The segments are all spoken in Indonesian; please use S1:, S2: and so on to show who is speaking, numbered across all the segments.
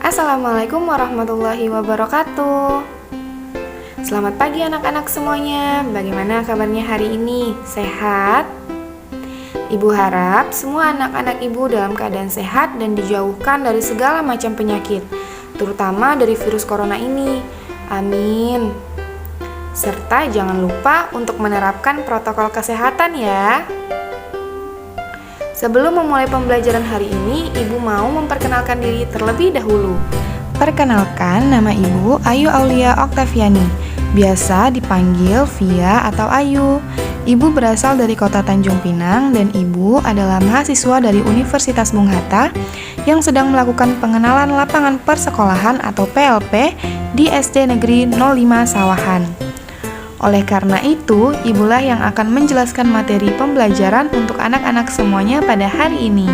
S1: Assalamualaikum warahmatullahi wabarakatuh. Selamat pagi anak-anak semuanya. Bagaimana kabarnya hari ini? Sehat? Ibu harap semua anak-anak ibu dalam keadaan sehat dan dijauhkan dari segala macam penyakit, terutama dari virus corona ini. Amin. Serta jangan lupa untuk menerapkan protokol kesehatan ya. Sebelum memulai pembelajaran hari ini, Ibu mau memperkenalkan diri terlebih dahulu. Perkenalkan, nama Ibu Ayu Aulia Oktaviani, biasa dipanggil Via atau Ayu. Ibu berasal dari kota Tanjung Pinang dan Ibu adalah mahasiswa dari Universitas Bung Hatta yang sedang melakukan pengenalan lapangan persekolahan atau PLP di SD Negeri 05 Sawahan. Oleh karena itu, ibulah yang akan menjelaskan materi pembelajaran untuk anak-anak semuanya pada hari ini.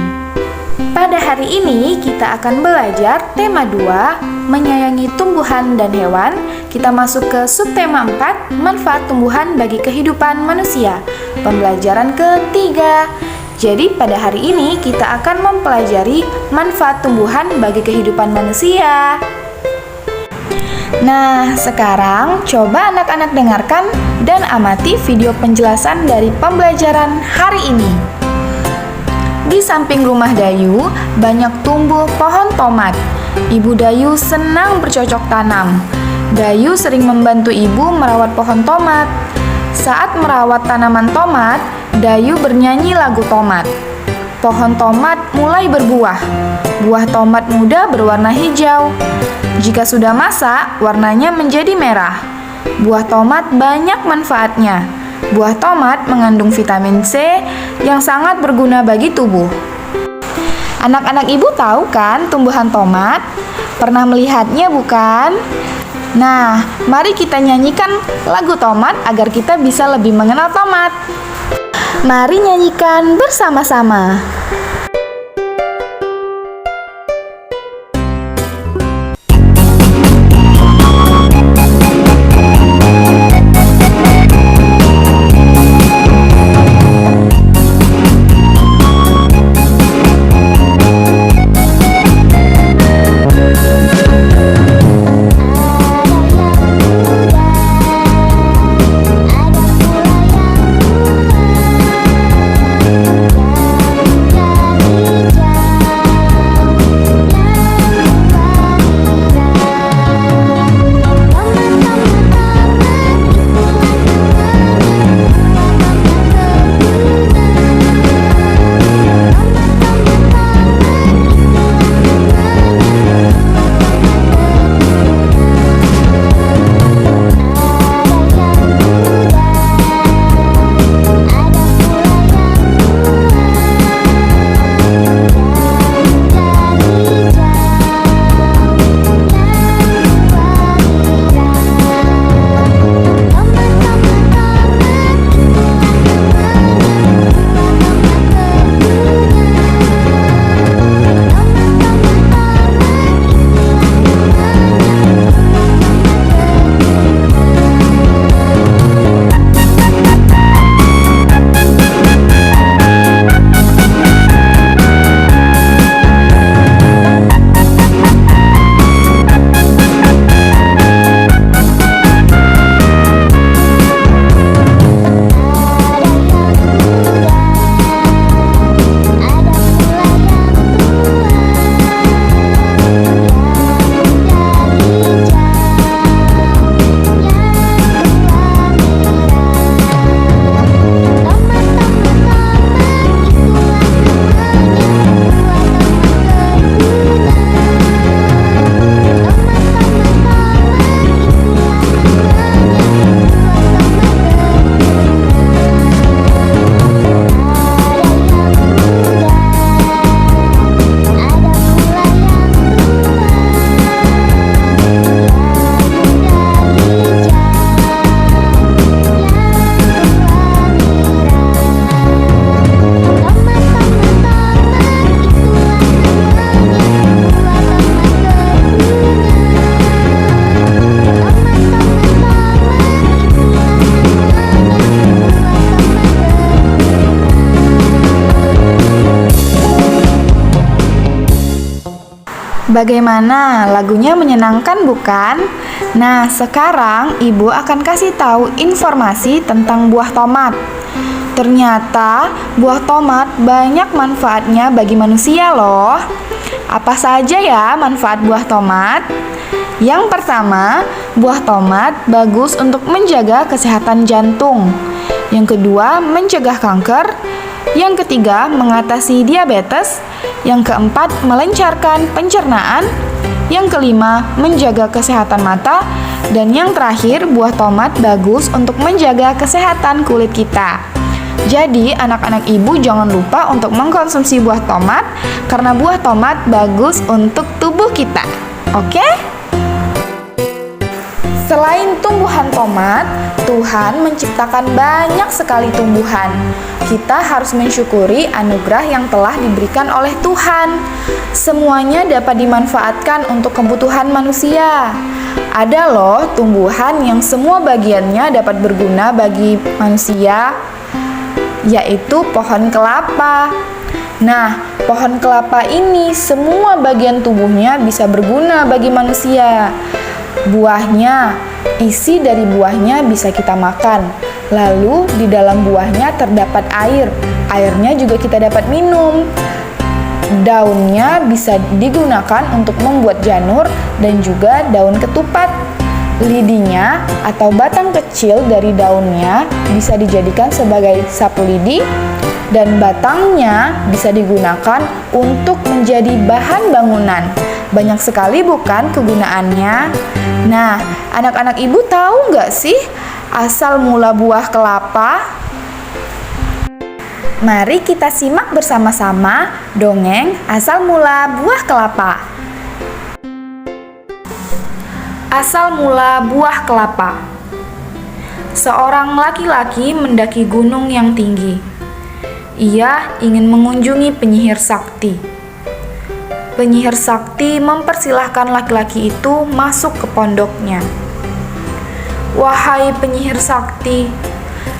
S1: Pada hari ini, kita akan belajar tema 2, menyayangi tumbuhan dan hewan. Kita masuk ke subtema 4, manfaat tumbuhan bagi kehidupan manusia. Pembelajaran ketiga. Jadi, pada hari ini kita akan mempelajari manfaat tumbuhan bagi kehidupan manusia. Nah, sekarang coba anak-anak dengarkan dan amati video penjelasan dari pembelajaran hari ini. Di samping rumah Dayu, banyak tumbuh pohon tomat. Ibu Dayu senang bercocok tanam. Dayu sering membantu ibu merawat pohon tomat. Saat merawat tanaman tomat, Dayu bernyanyi lagu tomat. Pohon tomat mulai berbuah. Buah tomat muda berwarna hijau. Jika sudah masak, warnanya menjadi merah. Buah tomat banyak manfaatnya. Buah tomat mengandung vitamin C yang sangat berguna bagi tubuh. Anak-anak ibu tahu kan tumbuhan tomat? Pernah melihatnya bukan? Nah, mari kita nyanyikan lagu tomat agar kita bisa lebih mengenal tomat. Mari nyanyikan bersama-sama.
S2: Ada pula yang
S1: Bagaimana? Lagunya menyenangkan bukan? Nah, sekarang Ibu akan kasih tahu informasi tentang buah tomat. Ternyata buah tomat banyak manfaatnya bagi manusia loh. Apa saja ya manfaat buah tomat? Yang pertama, buah tomat bagus untuk menjaga kesehatan jantung. Yang kedua, mencegah kanker. Yang ketiga, mengatasi diabetes. Yang keempat, melancarkan pencernaan. Yang kelima, menjaga kesehatan mata. Dan yang terakhir, buah tomat bagus untuk menjaga kesehatan kulit kita. Jadi, anak-anak ibu jangan lupa untuk mengkonsumsi buah tomat karena buah tomat bagus untuk tubuh kita. Oke? Selain tumbuhan tomat, Tuhan menciptakan banyak sekali tumbuhan. Kita harus mensyukuri anugerah yang telah diberikan oleh Tuhan. Semuanya dapat dimanfaatkan untuk kebutuhan manusia. Ada loh tumbuhan yang semua bagiannya dapat berguna bagi manusia, yaitu pohon kelapa. Nah, pohon kelapa ini semua bagian tubuhnya bisa berguna bagi manusia. Buahnya, isi dari buahnya bisa kita makan. Lalu di dalam buahnya terdapat air. Airnya juga kita dapat minum. Daunnya bisa digunakan untuk membuat janur dan juga daun ketupat. Lidinya atau batang kecil dari daunnya bisa dijadikan sebagai sapu lidi dan batangnya bisa digunakan untuk menjadi bahan bangunan. Banyak sekali bukan kegunaannya? Nah, anak-anak ibu tahu nggak sih asal mula buah kelapa? Mari kita simak bersama-sama dongeng asal mula buah kelapa. Asal mula buah kelapa. Seorang laki-laki mendaki gunung yang tinggi. Ia ingin mengunjungi penyihir sakti. Penyihir sakti mempersilahkan laki-laki itu masuk ke pondoknya. "Wahai penyihir sakti,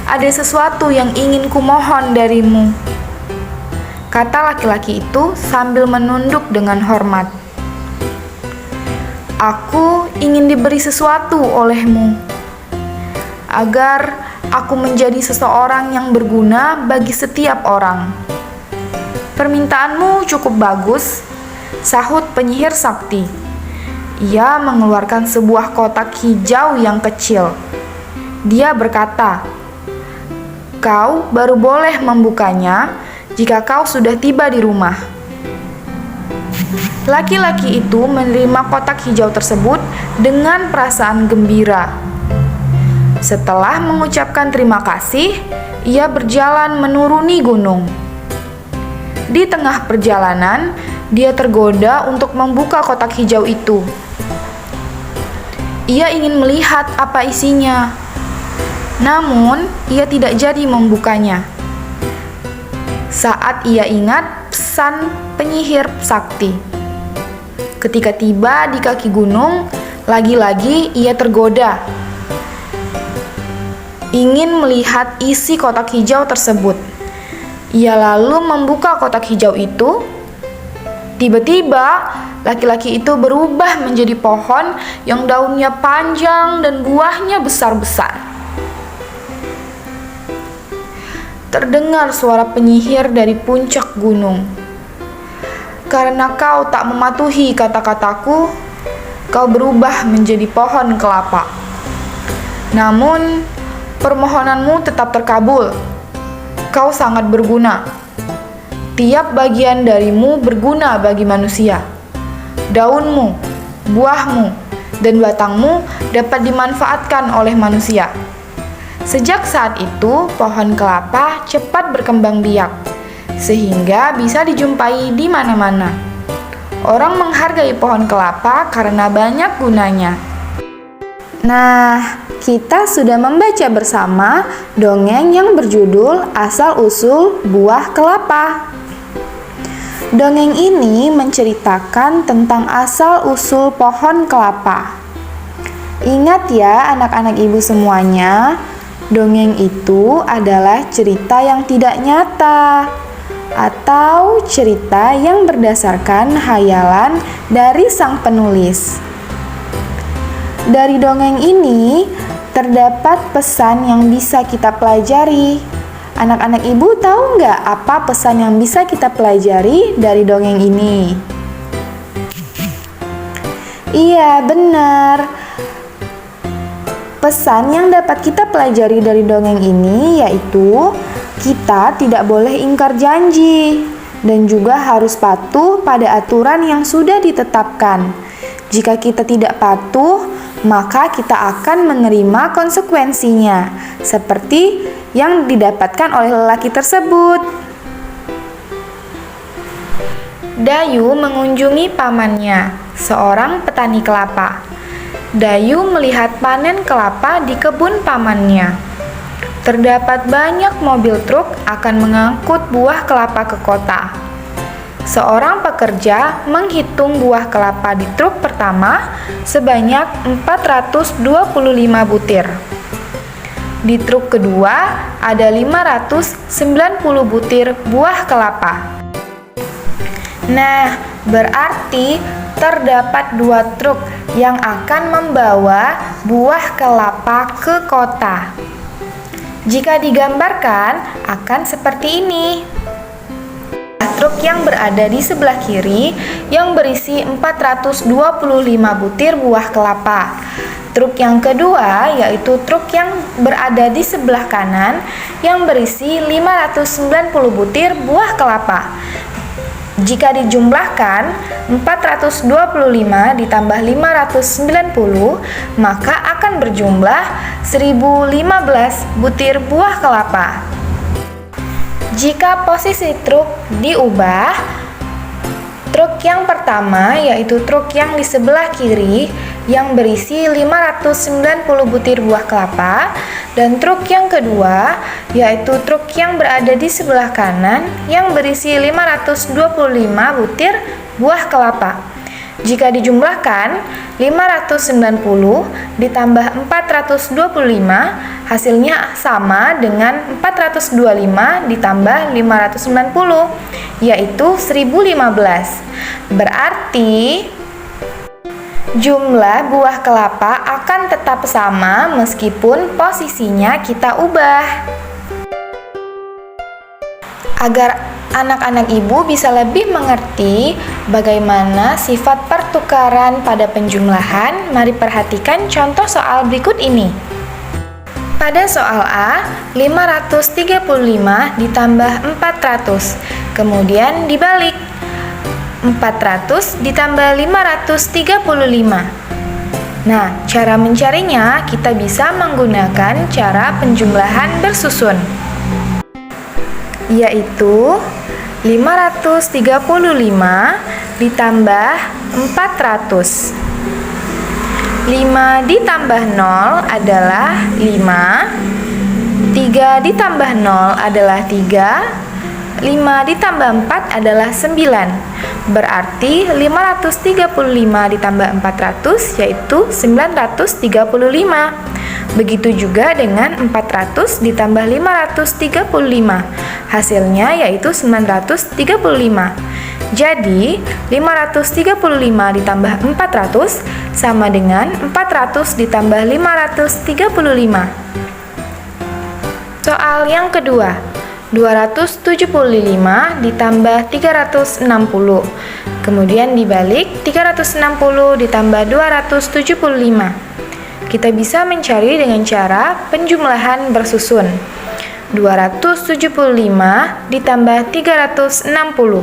S1: ada sesuatu yang ingin kumohon darimu," kata laki-laki itu sambil menunduk dengan hormat. "Aku ingin diberi sesuatu olehmu, agar aku menjadi seseorang yang berguna bagi setiap orang." "Permintaanmu cukup bagus," sahut penyihir sakti. Ia mengeluarkan sebuah kotak hijau yang kecil. Dia berkata, "Kau baru boleh membukanya jika kau sudah tiba di rumah." Laki-laki itu menerima kotak hijau tersebut dengan perasaan gembira. Setelah mengucapkan terima kasih, ia berjalan menuruni gunung. Di tengah perjalanan, dia tergoda untuk membuka kotak hijau itu. Ia ingin melihat apa isinya. Namun, ia tidak jadi membukanya. Saat ia ingat pesan penyihir sakti. Ketika tiba di kaki gunung, lagi-lagi ia tergoda. Ingin melihat isi kotak hijau tersebut. Ia lalu membuka kotak hijau itu. Tiba-tiba, laki-laki itu berubah menjadi pohon yang daunnya panjang dan buahnya besar-besar. Terdengar suara penyihir dari puncak gunung. "Karena kau tak mematuhi kata-kataku, kau berubah menjadi pohon kelapa. Namun, permohonanmu tetap terkabul. Kau sangat berguna. Tiap bagian darimu berguna bagi manusia. Daunmu, buahmu, dan batangmu dapat dimanfaatkan oleh manusia." Sejak saat itu, pohon kelapa cepat berkembang biak, sehingga bisa dijumpai di mana-mana. Orang menghargai pohon kelapa karena banyak gunanya. Nah, kita sudah membaca bersama dongeng yang berjudul Asal-usul Buah Kelapa. Dongeng ini menceritakan tentang asal-usul pohon kelapa. Ingat ya anak-anak ibu semuanya, dongeng itu adalah cerita yang tidak nyata. atau cerita yang berdasarkan hayalan dari sang penulis. Dari dongeng ini terdapat pesan yang bisa kita pelajari. Anak-anak ibu tahu nggak apa pesan yang bisa kita pelajari dari dongeng ini? Iya, benar. Pesan yang dapat kita pelajari dari dongeng ini yaitu kita tidak boleh ingkar janji dan juga harus patuh pada aturan yang sudah ditetapkan. Jika kita tidak patuh, maka kita akan menerima konsekuensinya, seperti yang didapatkan oleh lelaki tersebut. Dayu mengunjungi pamannya, seorang petani kelapa. Dayu melihat panen kelapa di kebun pamannya. Terdapat banyak mobil truk akan mengangkut buah kelapa ke kota. Seorang pekerja menghitung buah kelapa di truk pertama sebanyak 425 butir. Di truk kedua ada 590 butir buah kelapa. Nah, berarti terdapat 2 truk yang akan membawa buah kelapa ke kota. Jika digambarkan, akan seperti ini. Truk yang berada di sebelah kiri yang berisi 425 butir buah kelapa. Truk yang kedua yaitu truk yang berada di sebelah kanan yang berisi 590 butir buah kelapa. Jika dijumlahkan 425 ditambah 590, maka akan berjumlah 1015 butir buah kelapa. Jika posisi truk diubah, truk yang pertama yaitu truk yang di sebelah kiri yang berisi 590 butir buah kelapa, dan truk yang kedua yaitu truk yang berada di sebelah kanan yang berisi 525 butir buah kelapa. Jika dijumlahkan 590 ditambah 425, hasilnya sama dengan 425 ditambah 590, yaitu 1015. Berarti jumlah buah kelapa akan tetap sama meskipun posisinya kita ubah. Agar anak-anak ibu bisa lebih mengerti bagaimana sifat pertukaran pada penjumlahan, mari perhatikan contoh soal berikut ini. Pada soal A, 535 ditambah 400, kemudian dibalik. 400 ditambah 535. Nah, cara mencarinya kita bisa menggunakan cara penjumlahan bersusun, yaitu 535 ditambah 400. 5 ditambah 0 adalah 5, 3 ditambah 0 adalah 3, 5 ditambah 4 adalah 9. Berarti 535 ditambah 400 yaitu 935. Begitu juga dengan 400 ditambah 535. Hasilnya yaitu 935. Jadi 535 ditambah 400 sama dengan 400 ditambah 535. Soal yang kedua, 275 ditambah 360. Kemudian dibalik 360 ditambah 275. Kita bisa mencari dengan cara penjumlahan bersusun. 275 ditambah 360.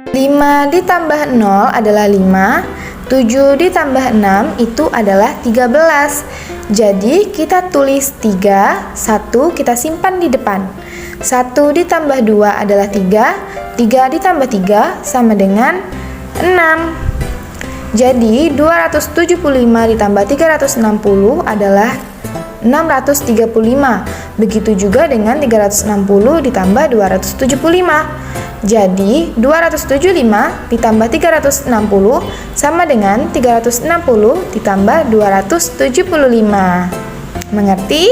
S1: 5 ditambah 0 adalah 5, 7 ditambah 6 itu adalah 13. Jadi kita tulis 3, 1 kita simpan di depan. 1 ditambah 2 adalah 3, 3 ditambah 3 sama dengan 6. Jadi 275 ditambah 360 adalah 635. Begitu juga dengan 360 ditambah 275. Jadi 275 ditambah 360 sama dengan 360 ditambah 275. Mengerti?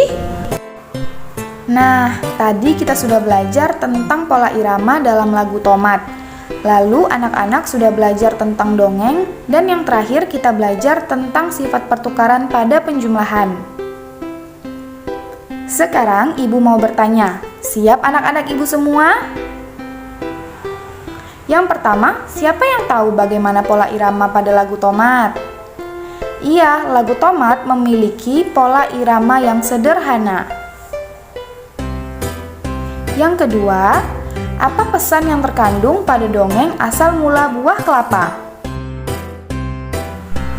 S1: Nah, tadi kita sudah belajar tentang pola irama dalam lagu Tomat. Lalu anak-anak sudah belajar tentang dongeng, dan yang terakhir kita belajar tentang sifat pertukaran pada penjumlahan. Sekarang ibu mau bertanya, siap anak-anak ibu semua? Yang pertama, siapa yang tahu bagaimana pola irama pada lagu Tomat? Iya, lagu Tomat memiliki pola irama yang sederhana. Yang kedua, apa pesan yang terkandung pada dongeng asal mula buah kelapa?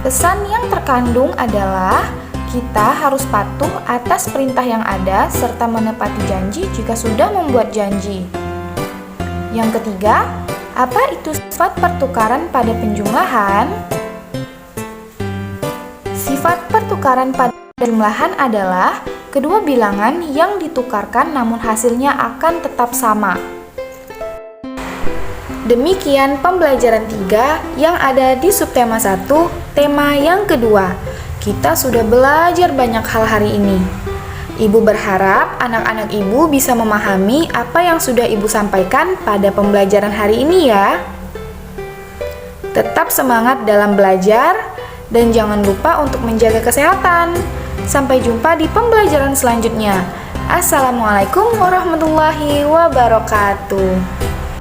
S1: Pesan yang terkandung adalah kita harus patuh atas perintah yang ada serta menepati janji jika sudah membuat janji. Yang ketiga, apa itu sifat pertukaran pada penjumlahan? Sifat pertukaran pada penjumlahan adalah kedua bilangan yang ditukarkan namun hasilnya akan tetap sama. Demikian pembelajaran 3 yang ada di subtema 1, tema yang kedua. Kita sudah belajar banyak hal hari ini. Ibu berharap anak-anak ibu bisa memahami apa yang sudah ibu sampaikan pada pembelajaran hari ini ya. Tetap semangat dalam belajar dan jangan lupa untuk menjaga kesehatan. Sampai jumpa di pembelajaran selanjutnya. Assalamualaikum warahmatullahi wabarakatuh.